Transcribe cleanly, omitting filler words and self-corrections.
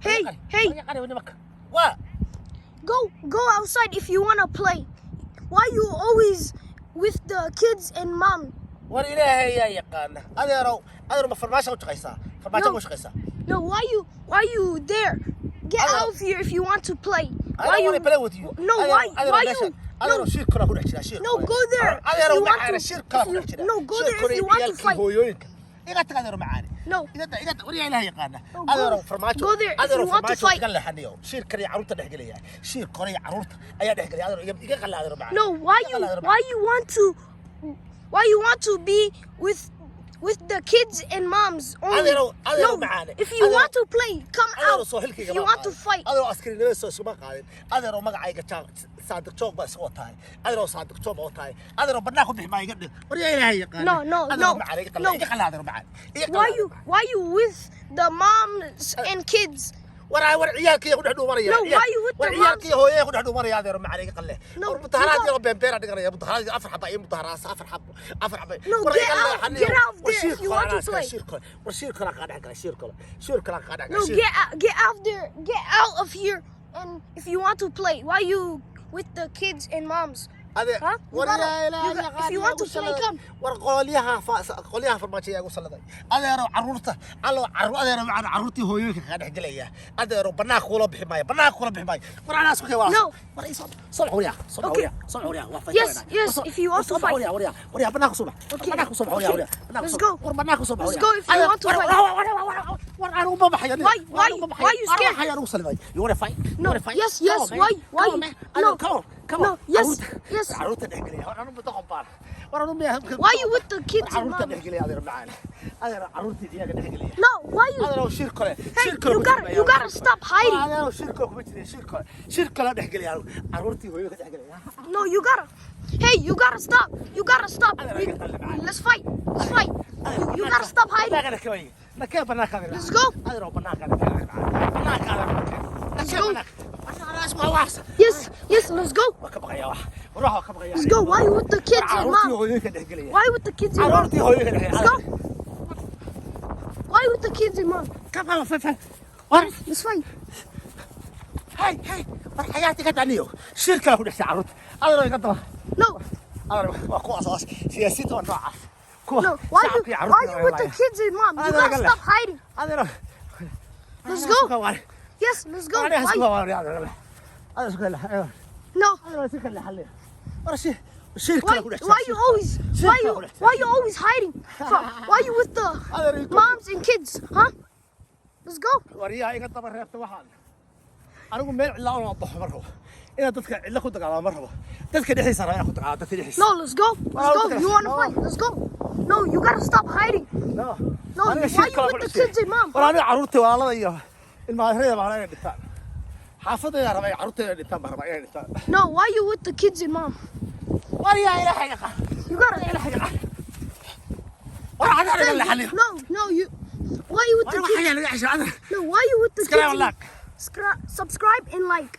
Hey, hey. What? Go outside if you wanna play. Why you always with the kids and mom? War ilaahay yaa yaqaan. Adeero ma farmaasho u shaqeysaa? Farmaasho u shaqeysaa? No, why you there? Get out of here if you want to play. I don't want to play with you. No, why you? Adeero shir kala ku dhex jira shir. No, go there. Adeero if you want macaan to- shir kala ku if dhex you- jira. No, go there if you want to fight. Hooyooyinka. Iga tag adeero macaan. No. Iga war ilaahay yaqaan. No, Adeero go- farmaasho. go there if you want to fight. Kan leexaniyo. Shir kale caruurta dhex gelaya. Shir kale caruurta ayaa dhex gelaya. Adeero iga qala adeero macaan. No, why you want to be with the kids and moms only? Adeero No, macaan. if you want to play, come Adeero out. soo hilkayga If you want to fight. adeero askarinimada soo suma qaadin adeero magacayga saadiq joog baa soo tahay adeero saadiq joog oo tahay adeero banaa ku bixi ma iga dhig war ilaahay yaqaan No, no, adeero no, macaan iga no. qala adeero macaan Why you with the moms and kids? war ciyaalkii ku dhex dhuumanaya No, why you with war the ciyaalkii hooyay ku dhex dhuumanaya adeero macaan iga qalle No, war mudaharaad you iyo beenbeer dhiganaya mudaharaad afar xaba iyo mudaharaad afar xaba No, get out of there if you want to play. war shir kala ka dhex galay shir kala ka dhex No, get out there. Get out of here. And if you want to play, why you with the kids and moms? Huh? If you want to play, come. war qolyaha farmaajo ayaa ugu saladay adeero caruurta adeero macaan caruurtii hooyooyinka ka dhex galaya adeero banaanka kula bixi maayo war anaas ku keenay No. war soo xuriya waa fayda Yes, if you want to fight. war banaanka soo bax banaanka soo bax Let's go. war banaanka soo bax Let's go if you want to fight. war anu ma baxayo Why you scared? waxay anu saladay you want to fight No, yes, why you? No, come on yes. caruurta dhex galaya war anu badaqo baan war anu ma Why you with the kids and caruurta moms? dhex galaya adeero macaan adeero caruurtii iyaga dhex galaya No, why you? adeero shir kale Hey, you gotta stop hiding. adeero shir kale kuma jirin shir kale dhex galaya caruurtii hooyada dhex galaya No, you gotta. Hey, you gotta stop. Let's fight. You gotta stop hiding. banaanka kaway nakee banaanka adeero Let's go. adeero banaanka Let's go. anaas ma waas Yes, let's go. ka baqaya wax waraha ka baqaya Let's go. Why you with the kids and caruurtii mom? hooyada dhex galaya Why with the kids and mom? caruurtii hooyada dhex Let's galaya go. Why with the kids and mom? ka baqo fa war Let's fight. هاي war xayaati ka daniyo shirka ku dhexay caruurta adeero iga daba No, waa ku asaas siyaasada oo noocaas no. Why you with the kids and mom? You gotta stop hiding. adeero Let's go. Yes, let's go. Why? No. Why you always hiding? Why you with the moms and kids? Huh? Let's go. wariyaa iga daba reebta waxaan anigu meel cidla oo baxo mar rabo inaad dadka cidla ku dagaalamo mar rabo dadka dhexdiisa rabaa ku dagaalamo dadka dhexdiisa No, let's go. You want to fight? Let's go. No, you gotta stop hiding. No, why you with the kids and mom? war aniga caruurta walaalada iyo ilmaha baa inay dhintaan xaafadayda rabaa caruurtayda dhintaan baa rabaa inay dhintaan No, why you with the kids and mom? wariyaa ilaahay yaqaan You gotta. war aniga la xaliyo No, you. Why you with the kids? waxay laga xishaa No, why you with the Subscribe kids? and like. Subscribe and like.